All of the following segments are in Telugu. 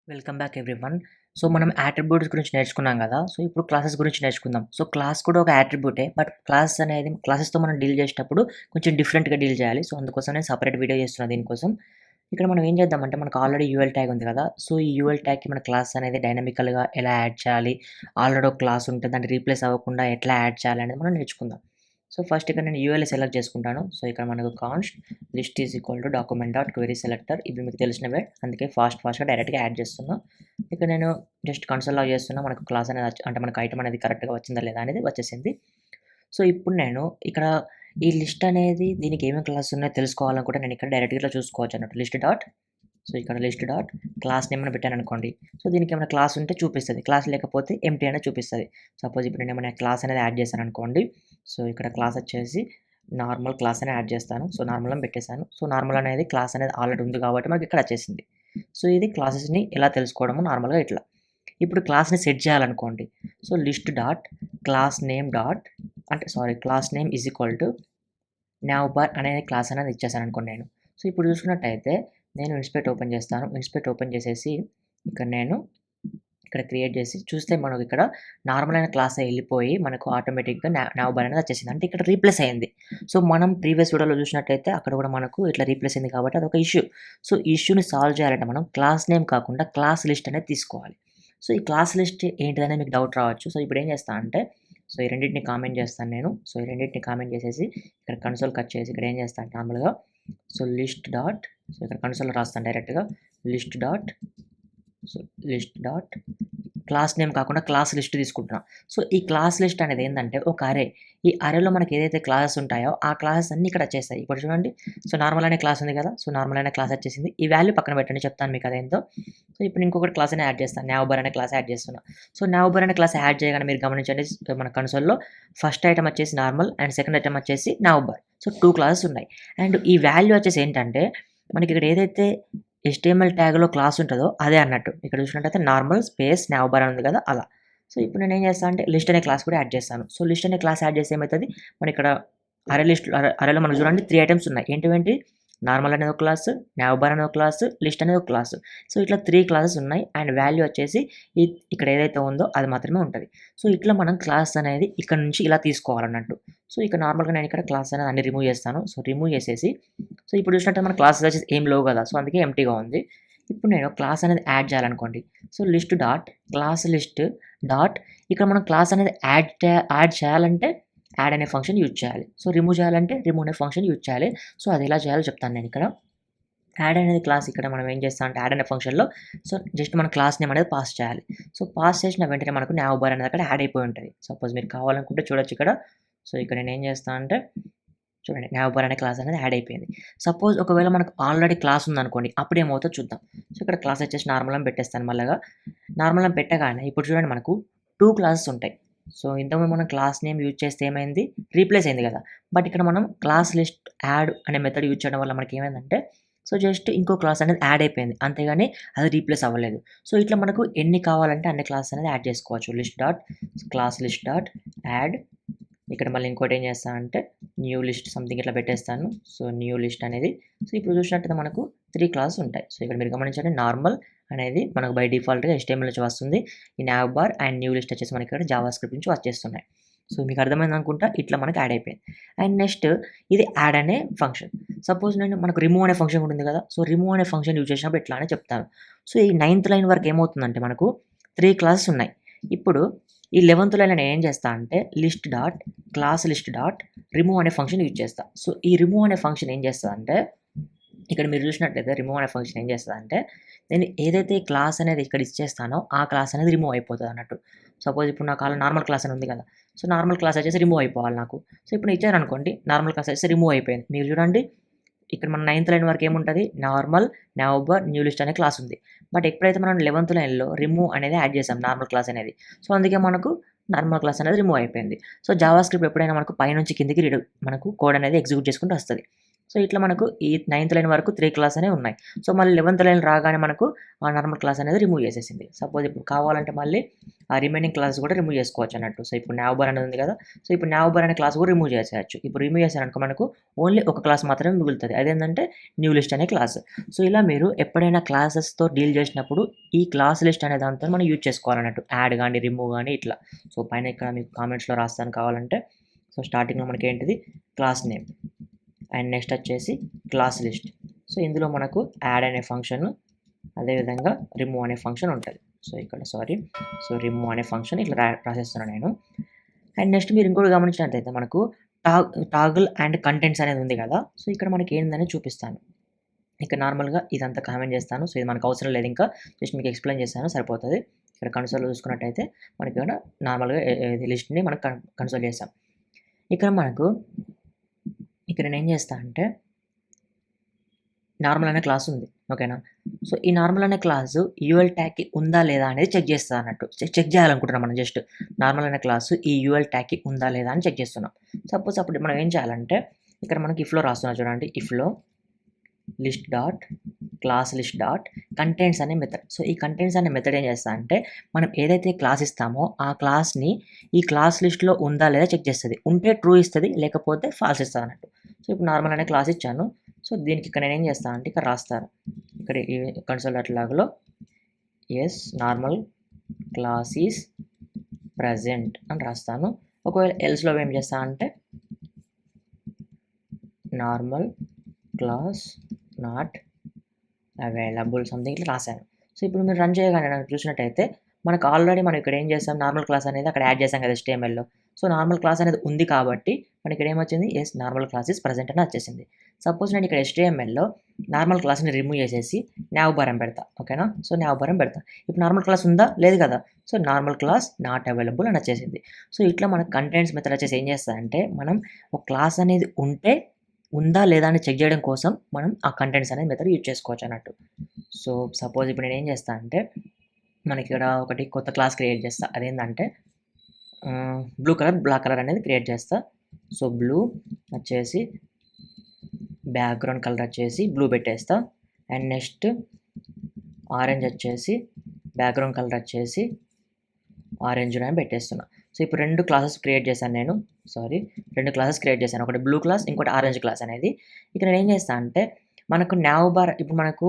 Welcome back everyone. సో, మనం యాట్రిబ్యూట్స్ గురించి నేర్చుకున్నాం గదా! సో, ఇప్పుడు క్లాసెస్ గురించి నేర్చుకుందాం. సో, క్లాస్ కూడా ఒక యాట్రిబ్యూటే. బట్ క్లాస్ అనేది క్లాసెస్‌తో మనం డీల్ చేసేటప్పుడు కొంచెం డిఫరెంట్‌గా డీల్ చేయాలి. సో, అందుకోసం నేను సెపరేట్ వీడియో చేస్తున్నా దీనికోసం. ఇక్కడ మనం ఏం చేద్దామంటే మనకు ఆల్రెడీ యూఎల్ ట్యాగ్ ఉంది కదా! సో, ఈ యూఎల్ ట్యాగ్‌కి మన క్లాస్ అనేది డైనమికల్‌గా ఎలా యాడ్ చేయాలి? ఆల్రెడీ ఒక క్లాస్ ఉంటే దాన్ని రీప్లేస్ అవ్వకుండా ఎట్లా యాడ్ చేయాలి అనేది మనం నేర్చుకుందాం. సో, ఫస్ట్ ఇక్కడ నేను యూఎల్‌ని సెలెక్ట్ చేసుకుంటాను. సో, ఇక్కడ మనకు const list is equal to document dot query selector ఇవి మీకు తెలిసినవే. అందుకే ఫాస్ట్‌గా డైరెక్ట్‌గా యాడ్ చేస్తున్నా. ఇక్కడ నేను జస్ట్ కన్సోల్ లాగ్ చేస్తున్నా. మనకు క్లాస్ అనేది అంటే మనకు ఐటెమ్ అనేది కరెక్ట్‌గా వచ్చిందా లేదా అనేది వచ్చేసింది. సో, ఇప్పుడు నేను ఇక్కడ ఈ లిస్ట్ అనేది దీనికి ఏమేమి క్లాసెస్ ఉన్నాయో తెలుసుకోవాలనుకుంటే నేను ఇక్కడ డైరెక్ట్‌గా ఇట్లా చూసుకోవచ్చు అన్నట్టు. లిస్ట్ డాట్ సో, ఇక్కడ లిస్ట్ డాట్ క్లాస్ నేమ్ అని పెట్టాననుకోండి. సో, దీనికి ఏమైనా క్లాస్ ఉంటే చూపిస్తది. క్లాస్ లేకపోతే ఎంప్టీ అనేది చూపిస్తది. సపోజ్ ఇప్పుడు నేను ఏమైనా క్లాస్ అనేది యాడ్ చేశాననుకోండి. సో, ఇక్కడ క్లాస్ వచ్చేసి నార్మల్ క్లాస్ అని యాడ్ చేస్తాను. సో, నార్మల్ అని పెట్టేసాను. సో, నార్మల్ అనేది క్లాస్ అనేది ఆల్రెడీ ఉంది కాబట్టి మనకి ఇక్కడ వచ్చేసింది. సో, ఇది క్లాసెస్‌ని ఎలా తెలుసుకోవడము నార్మల్‌గా ఇట్లా. ఇప్పుడు క్లాస్‌ని సెట్ చేయాలనుకోండి. So, list dot class name dot class name is equal to నౌబర్ అనే క్లాస్ అనేది ఇచ్చేసాననుకోండి నేను. సో, ఇప్పుడు చూసుకున్నట్టయితే నేను ఇన్స్పెక్ట్ ఓపెన్ చేస్తాను. ఇన్స్పెక్ట్ ఓపెన్ చేసేసి ఇక్కడ నేను ఇక్కడ క్రియేట్ చేసి చూస్తే మనకు ఇక్కడ నార్మల్ అయిన క్లాస్ ఎళ్ళిపోయి మనకు ఆటోమేటిక్‌గా నౌబర్ అనేది వచ్చేసింది. అంటే ఇక్కడ రీప్లేస్ అయింది. సో, మనం ప్రీవియస్ వీడియోలో చూసినట్టయితే అక్కడ కూడా మనకు ఇట్లా రీప్లేస్ అయింది కాబట్టి అదొక ఇష్యూ. సో, ఈ ఇష్యూని సాల్వ్ చేయాలంటే మనం క్లాస్ నేమ్ కాకుండా క్లాస్ లిస్ట్ అనేది తీసుకోవాలి. సో, ఈ క్లాస్ లిస్ట్ ఏంటిదనేది మీకు డౌట్ రావచ్చు. సో, ఇప్పుడు ఏం చేస్తా అంటే సో, ఈ రెండిటిని కామెంట్ చేస్తాను నేను. సో, ఈ రెండిటిని కామెంట్ చేసేసి ఇక్కడ కన్సోల్ కట్ చేసి ఇక్కడ ఏం చేస్తా అంటే నార్మల్‌గా సో, లిస్ట్ డాట్ సో, ఇక్కడ కన్సోల్‌లో రాస్తాను డైరెక్ట్‌గా list dot so, list dot class name కాకుండా క్లాస్ లిస్ట్ తీసుకుంటున్నా. సో, ఈ క్లాస్ లిస్ట్ అనేది ఏందంటే ఒక అరే. ఈ అరేలో మనకి ఏదైతే క్లాసెస్ ఉంటాయో ఆ క్లాసెస్ అన్నీ ఇక్కడ వచ్చేస్తాయి. ఇప్పుడు చూడండి. సో, నార్మల్ అనే క్లాస్ ఉంది కదా! సో, నార్మల్ అనే క్లాస్ వచ్చేసింది. ఈ వాల్యూ పక్కన పెట్టండి చెప్తాను మీకు అదేంటో. సో, ఇప్పుడు ఇంకొకటి క్లాస్ అని యాడ్ చేస్తాను. నౌబర్ అనే క్లాస్ యాడ్ చేస్తున్నా. సో, నౌబర్ అనే క్లాస్ యాడ్ చేయగానే మీరు గమనించండి మన కన్సోల్‌లో ఫస్ట్ ఐటెమ్ వచ్చేసి నార్మల్ అండ్ సెకండ్ ఐటెమ్ వచ్చేసి నౌబర్. సో, 2 క్లాసెస్ ఉన్నాయి. అండ్ ఈ వాల్యూ వచ్చేసి ఏంటంటే మనకి ఇక్కడ ఏదైతే HTML ట్యాగ్‌లో క్లాస్ ఉంటదో అదే అన్నట్టు. ఇక్కడ చూసినట్టయితే నార్మల్ స్పేస్ నౌబర్ అని ఉంది కదా! అలా. సో, ఇప్పుడు నేనేం చేస్తా అంటే లిస్ట్ అనే క్లాస్ కూడా యాడ్ చేస్తాను. సో, లిస్ట్ అనే క్లాస్ యాడ్ చేస్తే ఏమైతది మన ఇక్కడ అరేలో మనకు చూడండి 3 ఐటెమ్స్ ఉన్నాయి. ఏంటివేంటి? నార్మల్ అనేది ఒక క్లాసు, నౌబర్ అనేది ఒక క్లాసు, లిస్ట్ అనేది ఒక క్లాసు. సో, ఇట్లా 3 క్లాసెస్ ఉన్నాయి. అండ్ వాల్యూ వచ్చేసి ఇక్కడ ఏదైతే ఉందో అది మాత్రమే ఉంటది. సో, ఇట్లా మనం క్లాస్ అనేది ఇక్కడ నుంచి ఇలా తీసుకోవాలన్నట్టు. సో, ఇక్కడ నార్మల్‌గా నేను ఇక్కడ క్లాస్ అనేది అన్ని రిమూవ్ చేస్తాను. సో, రిమూవ్ చేసేసి సో, ఇప్పుడు చూసినట్టయితే మన క్లాసెస్ వచ్చేసి ఏం లేవు కదా! సో, అందుకే ఎంప్టీగా ఉంది. ఇప్పుడు నేను క్లాస్ అనేది యాడ్ చేయాలనుకోండి. So, list dot class list dot ఇక్కడ మనం క్లాస్ అనేది యాడ్ చేయాలంటే యాడ్ అనే ఫంక్షన్ యూజ్ చేయాలి. సో, రిమూవ్ చేయాలంటే రిమూవ్ అనే ఫంక్షన్ యూజ్ చేయాలి. సో, అది ఎలా చేయాలో చెప్తాను నేనిక్కడ. యాడ్ అనేది క్లాస్ ఇక్కడ మనం ఏం చేస్తాం అంటే యాడ్ అనే ఫంక్షన్‌లో సో, జస్ట్ మన క్లాస్ నేమ్ అనేది పాస్ చేయాలి. సో, పాస్ చేసిన వెంటనే మనకు నౌబర్ అనేది అక్కడ యాడ్ అయిపోయి ఉంటది. సపోజ్ మీరు కావాలనుకుంటే చూడొచ్చు ఇక్కడ. సో, ఇక్కడ నేనేం చేస్తా అంటే చూడండి నౌబర్ అనే క్లాస్ అనేది యాడ్ అయిపోయింది. సపోజ్ ఒకవేళ మనకు ఆల్రెడీ క్లాస్ ఉందనుకోండి. అప్పుడు ఏమవుతుందో చూద్దాం. సో, ఇక్కడ క్లాస్ వచ్చేసి నార్మల్ అని పెట్టేస్తాను మళ్ళగా. నార్మల్ అని పెట్టగానే ఇప్పుడు చూడండి మనకు 2 క్లాసెస్ ఉంటాయి. సో, ఇంతకుముందు మనం క్లాస్ నేమ్ యూజ్ చేస్తే ఏమైంది? రీప్లేస్ అయింది కదా! బట్ ఇక్కడ మనం క్లాస్ లిస్ట్ యాడ్ అనే మెథడ్ యూజ్ చేయడం వల్ల మనకేమైందంటే సో, జస్ట్ ఇంకో క్లాస్ అనేది యాడ్ అయిపోయింది. అంతేగాని అది రీప్లేస్ అవ్వలేదు. సో, ఇట్లా మనకు ఎన్ని కావాలంటే అన్ని క్లాసెస్ అనేది యాడ్ చేసుకోవచ్చు. List dot class list dot add ఇక్కడ మళ్ళీ ఇంకోటి ఏం చేస్తా అంటే న్యూ లిస్ట్ సంథింగ్ ఇట్లా పెట్టేస్తాను. సో, న్యూ లిస్ట్ అనేది సో, ఇప్పుడు చూసినట్టయితే మనకు 3 క్లాసెస్ ఉంటాయి. సో, ఇక్కడ మీరు గమనించండి నార్మల్ అనేది మనకు బై డిఫాల్ట్‌గా HTML నుంచి వస్తుంది. ఈ నౌబార్ అండ్ న్యూ లిస్ట్ వచ్చేసి మనకి ఇక్కడ జావాస్క్రిప్ట్ నుంచి వచ్చేస్తున్నాయి. సో, మీకు అర్థమైందనుకుంటా ఇట్లా మనకు యాడ్ అయిపోయింది. అండ్ నెక్స్ట్ ఇది యాడ్ అనే ఫంక్షన్. సపోజ్ నేను మనకు రిమూవ్ అనే ఫంక్షన్ కూడా ఉంది కదా! సో, రిమూవ్ అనే ఫంక్షన్ యూజ్ చేసినప్పుడు ఇట్లానే చెప్తాను. సో, ఈ 9థ్ లైన్ వరకు ఏమవుతుందంటే మనకు 3 క్లాసెస్ ఉన్నాయి. ఇప్పుడు ఈ 11థ్ లైన్‌లో నేను ఏం చేస్తా అంటే list dot class list dot remove అనే ఫంక్షన్ యూజ్ చేస్తా. సో, ఈ రిమూవ్ అనే ఫంక్షన్ ఏం చేస్తదంటే ఇక్కడ మీరు చూసినట్లయితే రిమూవ్ అనే ఫంక్షన్ ఏం చేస్తదంటే నేను ఏదైతే క్లాస్ అనేది ఇక్కడ ఇచ్చేస్తానో ఆ క్లాస్ అనేది రిమూవ్ అయిపోతదన్నట్టు. సపోజ్ ఇప్పుడు నాకు నార్మల్ క్లాస్ అని ఉంది కదా! సో, నార్మల్ క్లాస్ వచ్చేసి రిమూవ్ అయిపోవాలి నాకు. సో, ఇప్పుడు ఇచ్చారనుకోండి నార్మల్ క్లాస్ వచ్చేసి రిమూవ్ అయిపోయింది. మీరు చూడండి ఇక్కడ మన 9థ్ లైన్ వరకు ఏముంటది? నార్మల్, నౌబర్, న్యూ లిస్ట్ అనే క్లాస్ ఉంది. బట్ ఎప్పుడైతే మనం 11థ్ లైన్‌లో రిమూవ్ అనేది యాడ్ చేసాం నార్మల్ క్లాస్ అనేది. సో, అందుకే మనకు నార్మల్ క్లాస్ అనేది రిమూవ్ అయిపోయింది. సో, జావాస్క్రిప్ట్ ఎప్పుడైనా మనకు పైనుంచి కిందకి మనకు కోడ్ అనేది ఎగ్జిక్యూట్ చేసుకుంటూ వస్తది. సో ఇట్లా మనకు ఈ 9th లైన్ వరకు 3 క్లాస్ అనేవి ఉన్నాయి. సో మళ్ళీ 11th లైన్ రాగానే మనకు ఆ నార్మల్ క్లాస్ అనేది రిమూవ్ చేసేసింది. సపోజ్ ఇప్పుడు కావాలంటే మళ్ళీ ఆ రిమైనింగ్ క్లాస్ కూడా రిమూవ్ చేసుకోవచ్చు అన్నట్టు. సో ఇప్పుడు నావ్ బార్ అనేది ఉంది కదా, సో ఇప్పుడు నావ్ బార్ అనే క్లాస్ కూడా రిమూవ్ చేసేయచ్చు. ఇప్పుడు రిమూవ్ చేశారనుకో మనకు ఓన్లీ ఒక క్లాస్ మాత్రమే మిగులుతుంది. అదేంటంటే న్యూ లిస్ట్ అనే క్లాస్. సో ఇలా మీరు ఎప్పుడైనా క్లాసెస్తో డీల్ చేసినప్పుడు ఈ క్లాస్ లిస్ట్ అనే దాంతో మనం యూజ్ చేసుకోవాలన్నట్టు. యాడ్ కానీ రిమూవ్ కానీ ఇట్లా. సో పైన ఇక్కడ మీకు కామెంట్స్లో రాస్తాను కావాలంటే. సో స్టార్టింగ్లో మనకి ఏంటిది క్లాస్ నేమ్ అండ్ నెక్స్ట్ వచ్చేసి క్లాస్ లిస్ట్. సో ఇందులో మనకు యాడ్ అనే ఫంక్షన్, అదేవిధంగా రిమూవ్ అనే ఫంక్షన్ ఉంటుంది. సో ఇక్కడ సో రిమూవ్ అనే ఫంక్షన్ ఇట్లా రాసేస్తున్నాను నేను. అండ్ నెక్స్ట్ మీరు ఇంకోటి గమనించినట్లయితే మనకు టాగుల్ అండ్ కంటెంట్స్ అనేది ఉంది కదా, సో ఇక్కడ మనకి ఏందని చూపిస్తాను. ఇక్కడ నార్మల్గా ఇదంతా కామెంట్ చేస్తాను. సో ఇది మనకు అవసరం లేదు, ఇంకా జస్ట్ మీకు ఎక్స్ప్లెయిన్ చేస్తాను సరిపోతుంది. ఇక్కడ కన్సోల్లో చూసుకున్నట్టయితే మనకి ఇక్కడ నార్మల్గా లిస్ట్ని మనం కన్సోల్ చేస్తాం. ఇక్కడ మనకు ఇక్కడ నేను ఏం చేస్తా అంటే నార్మల్ అనే క్లాస్ ఉంది, ఓకేనా. సో ఈ నార్మల్ అనే క్లాసు యూఎల్ ట్యాగ్కి ఉందా లేదా అనేది చెక్ చేస్తా అన్నట్టు. చెక్ చేయాలనుకుంటున్నాం మనం. జస్ట్ నార్మల్ అనే క్లాసు ఈ యూఎల్ ట్యాగ్కి ఉందా లేదా అని చెక్ చేస్తున్నాం. సపోజ్ అప్పుడు మనం ఏం చేయాలంటే ఇక్కడ మనకి ఇఫ్లో రాస్తున్నా చూడండి. ఇఫ్లో list dot class list dot contents అనే మెథడ్. సో ఈ కంటెంట్స్ అనే మెథడ్ ఏం చేస్తా అంటే మనం ఏదైతే క్లాస్ ఇస్తామో ఆ క్లాస్ని ఈ క్లాస్ లిస్ట్లో ఉందా లేదా చెక్ చేస్తుంది. ఉంటే ట్రూ ఇస్తుంది, లేకపోతే ఫాల్స్ ఇస్తుంది అన్నట్టు. సో ఇప్పుడు నార్మల్ అనే క్లాస్ ఇచ్చాను. సో దీనికి ఇక్కడ నేను ఏం చేస్తాను అంటే ఇక్కడ రాస్తాను. ఇక్కడ ఈ కన్సోల్ డాట్ లాగ్లో yes normal class is present అని రాస్తాను. ఒకవేళ ఎల్స్లో ఏం చేస్తాను అంటే normal class not available something ఇట్లా రాశాను. సో ఇప్పుడు మీరు రన్ చేయగానే నాకు చూసినట్టయితే మనకు ఆల్రెడీ మనం ఇక్కడ ఏం చేస్తాం, నార్మల్ క్లాస్ అనేది అక్కడ యాడ్ చేసాం కదా HTMLలో. సో నార్మల్ క్లాస్ అనేది ఉంది కాబట్టి మనకి ఇక్కడ ఏమొచ్చింది, yes normal class is present అని వచ్చేసింది. సపోజ్ నేను ఇక్కడ HTMLలో నార్మల్ క్లాస్ని రిమూవ్ చేసేసి నావ్ బార్ అని పెడతా, ఓకేనా. సో నావ్ బార్ అని పెడతా. ఇప్పుడు నార్మల్ క్లాస్ ఉందా లేదు కదా, so normal class not available అని వచ్చేసింది. సో ఇట్లా మన కంటెంట్స్ మెథడ్ వచ్చేసి ఏం చేస్తా అంటే మనం ఒక క్లాస్ అనేది ఉందా లేదా అని చెక్ చేయడం కోసం మనం ఆ కంటెంట్స్ అనేది మెథడ్ యూజ్ చేసుకోవచ్చు అన్నట్టు. సో సపోజ్ ఇప్పుడు నేను ఏం చేస్తా అంటే మనకి ఇక్కడ ఒకటి కొత్త క్లాస్ క్రియేట్ చేస్తా. అదేంటంటే బ్లూ కలర్ బ్లాక్ కలర్ అనేది క్రియేట్ చేస్తా. సో బ్లూ వచ్చేసి బ్యాక్గ్రౌండ్ కలర్ వచ్చేసి బ్లూ పెట్టేస్తా. అండ్ నెక్స్ట్ ఆరెంజ్ వచ్చేసి బ్యాక్గ్రౌండ్ కలర్ వచ్చేసి ఆరెంజ్ అని పెట్టేస్తున్నా. సో ఇప్పుడు రెండు క్లాసెస్ క్రియేట్ చేశాను నేను. రెండు క్లాసెస్ క్రియేట్ చేశాను. ఒకటి బ్లూ క్లాస్, ఇంకోటి ఆరెంజ్ క్లాస్ అనేది. ఇక్కడ నేను ఏం చేస్తాను అంటే మనకు నావ్ బార్ ఇప్పుడు మనకు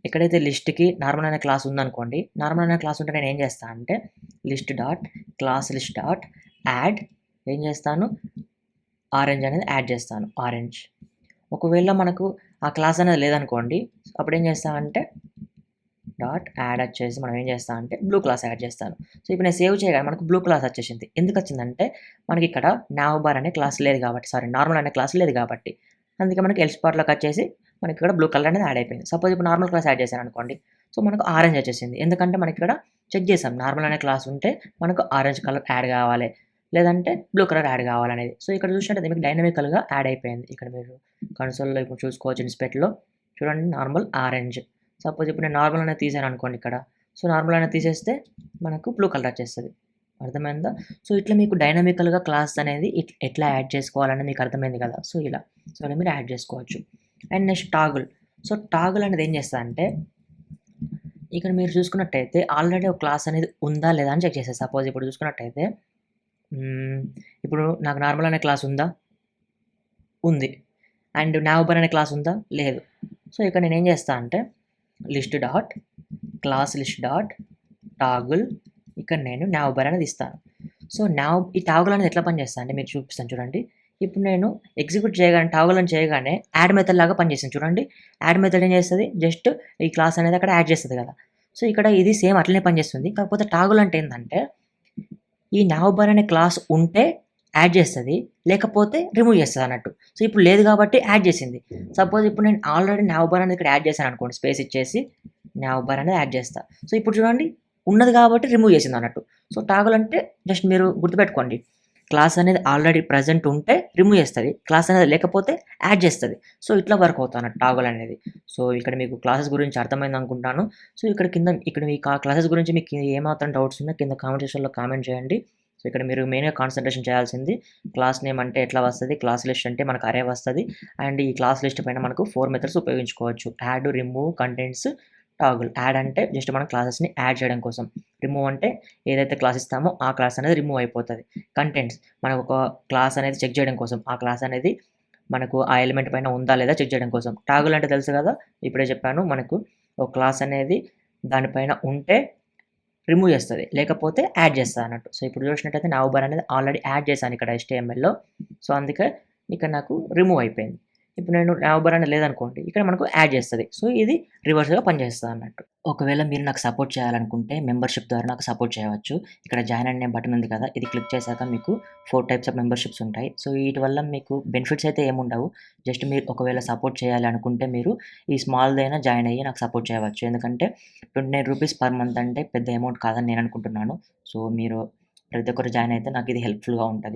ఎక్కడైతే లిస్ట్కి నార్మల్ అనే క్లాస్ ఉందనుకోండి, నార్మల్ అనే క్లాస్ ఉంటే నేను ఏం చేస్తాను అంటే list dot class list dot add ఏం చేస్తాను ఆరెంజ్ అనేది యాడ్ చేస్తాను, ఆరెంజ్. ఒకవేళ మనకు ఆ క్లాస్ అనేది లేదనుకోండి, అప్పుడు ఏం చేస్తామంటే డాట్ యాడ్ వచ్చేసి మనం ఏం చేస్తాం అంటే బ్లూ క్లాస్ యాడ్ చేస్తాను. సో ఇప్పుడు నేను సేవ్ చేయగానే మనకు బ్లూ క్లాస్ వచ్చేసింది. ఎందుకు వచ్చిందంటే మనకి ఇక్కడ నావ్ బార్ అనే క్లాస్ లేదు కాబట్టి, నార్మల్ అనే క్లాస్ లేదు కాబట్టి, అందుకే మనకి ఎల్స్ పార్ట్లోకి వచ్చేసి మనకి ఇక్కడ బ్లూ కలర్ అనేది యాడ్ అయిపోయింది. సపోజ్ ఇప్పుడు నార్మల్ క్లాస్ యాడ్ చేశాను అనుకోండి, సో మనకు ఆరెంజ్ వచ్చేసింది. ఎందుకంటే మనకి ఇక్కడ చెక్ చేసాం నార్మల్ అనే క్లాస్ ఉంటే మనకు ఆరెంజ్ కలర్ యాడ్ కావాలి, లేదంటే బ్లూ కలర్ యాడ్ కావాలనేది. సో ఇక్కడ చూసినట్టయితే మీకు డైనమికల్గా యాడ్ అయిపోయింది. ఇక్కడ మీరు కన్సోల్లో ఇప్పుడు చూసుకోవచ్చు ఇన్స్పెక్ట్లో చూడండి నార్మల్ ఆరెంజ్. సపోజ్ ఇప్పుడు నేను నార్మల్ అనేది తీసాను అనుకోండి ఇక్కడ, సో నార్మల్ అనేది తీసేస్తే మనకు బ్లూ కలర్ వచ్చేస్తుంది. అర్థమైందా? సో ఇట్లా మీకు డైనమికల్గా క్లాస్ అనేది ఎట్లా యాడ్ చేసుకోవాలని మీకు అర్థమైంది కదా. సో ఇలా మీరు యాడ్ చేసుకోవచ్చు. And next toggle. So toggle అనేది ఏం చేస్తా అంటే ఇక్కడ మీరు చూసుకున్నట్టయితే ఆల్రెడీ ఒక క్లాస్ అనేది ఉందా లేదా అని చెక్ చేసేది. సపోజ్ ఇప్పుడు చూసుకున్నట్టయితే ఇప్పుడు నాకు నార్మల్ అనే క్లాస్ ఉందా, ఉంది. అండ్ నావ్ బార్ అనే క్లాస్ ఉందా, లేదు. సో ఇక్కడ నేను ఏం చేస్తా అంటే list dot class list dot toggle, ఇక్కడ నేను నావ్ బార్ అనేది ఇస్తాను. సో ఈ టాగుల్ అనేది ఎట్లా పనిచేస్తా అంటే మీరు చూపిస్తాను చూడండి. ఇప్పుడు నేను ఎగ్జిక్యూట్ చేయగానే టాగుల్ అని చేయగానే యాడ్ మెథడ్ లాగా పనిచేస్తుంది చూడండి. యాడ్ మెథడ్ ఏం చేస్తుంది, జస్ట్ ఈ క్లాస్ అనేది అక్కడ యాడ్ చేస్తుంది కదా. సో ఇక్కడ ఇది సేమ్ అట్లనే పనిచేస్తుంది. కాకపోతే టాగుల్ అంటే ఏంటంటే ఈ నావ్ బార్ అనే క్లాస్ ఉంటే యాడ్ చేస్తుంది, లేకపోతే రిమూవ్ చేస్తుంది అన్నట్టు. సో ఇప్పుడు లేదు కాబట్టి యాడ్ చేసింది. సపోజ్ ఇప్పుడు నేను ఆల్రెడీ నావ్ బార్ అనేది ఇక్కడ యాడ్ చేశాను అనుకోండి, స్పేస్ ఇచ్చేసి నావ్ బార్ అనేది యాడ్ చేస్తా. సో ఇప్పుడు చూడండి ఉన్నది కాబట్టి రిమూవ్ చేసింది అన్నట్టు. సో టాగుల్ అంటే జస్ట్ మీరు గుర్తుపెట్టుకోండి, క్లాస్ అనేది ఆల్రెడీ ప్రజెంట్ ఉంటే రిమూవ్ చేస్తుంది, క్లాస్ అనేది లేకపోతే యాడ్ చేస్తుంది. సో ఇట్లా వర్క్ అవుతుంది అన్నట్టు టాగుల్ అనేది. సో ఇక్కడ మీకు క్లాసెస్ గురించి అర్థమైంది అనుకుంటాను. సో ఇక్కడ మీ క్లాసెస్ గురించి మీకు ఏమాత్రం డౌట్స్ ఉన్నా కింద కామెంట్ సెక్షన్లో కామెంట్ చేయండి. సో ఇక్కడ మీరు మెయిన్‌గా కాన్సంట్రేషన్ చేయాల్సింది క్లాస్ నేమ్ అంటే ఎట్లా వస్తది, క్లాస్ లిస్ట్ అంటే మనకు అరే వస్తది. అండ్ ఈ క్లాస్ లిస్ట్ పైన మనకు 4 మెథడ్స్ ఉపయోగించుకోవచ్చు. Add, remove, contents, toggle. Add అంటే జస్ట్ మనం క్లాసెస్‌ని యాడ్ చేయడం కోసం. రిమూవ్ అంటే ఏదైతే క్లాస్ ఇస్తామో ఆ క్లాస్ అనేది రిమూవ్ అయిపోతది. కంటెంట్స్ మనకు ఒక క్లాస్ అనేది చెక్ చేయడం కోసం. ఆ క్లాస్ అనేది మనకు ఆ ఎలిమెంట్ పైన ఉందా లేదా చెక్ చేయడం కోసం. టాగుల్ అంటే తెలుసు కదా! ఇప్పుడే చెప్పాను. మనకు ఒక క్లాస్ అనేది దానిపైన ఉంటే రిమూవ్ చేస్తది. లేకపోతే యాడ్ చేస్తది అన్నట్టు. సో, ఇప్పుడు చూసినట్టయితే నవంబర్ అనేది ఆల్రెడీ యాడ్ చేశాను ఇక్కడ HTMLలో. సో, అందుకే ఇక్కడ నాకు రిమూవ్ అయిపోయింది. ఇప్పుడు నేను నవంబర్ అనేది లేదనుకోండి, ఇక్కడ మనకు యాడ్ చేస్తది. సో, ఇది రివర్స్‌గా పనిచేస్తదన్నట్టు. ఒకవేళ మీరు నాకు సపోర్ట్ చేయాలనుకుంటే మెంబర్‌షిప్ ద్వారా నాకు సపోర్ట్ చేయవచ్చు. ఇక్కడ జాయిన్ అనే బటన్ ఉంది కదా! ఇది క్లిక్ చేశాక మీకు 4 టైప్స్ ఆఫ్ మెంబర్‌షిప్స్ ఉంటాయి. సో, వీటి వల్ల మీకు బెనిఫిట్స్ అయితే ఏముండవు. జస్ట్ మీరు ఒకవేళ సపోర్ట్ చేయాలి అనుకుంటే మీరు ఈ స్మాల్‌దైనా జాయిన్ అయ్యి నాకు సపోర్ట్ చేయవచ్చు. ఎందుకంటే ₹29 పర్ మంత్ అంటే పెద్ద అమౌంట్ కాదని నేను అనుకుంటున్నాను. సో, మీరు ప్రతి ఒక్కరు జాయిన్ అయితే నాకు ఇది హెల్ప్‌ఫుల్‌గా ఉంటది.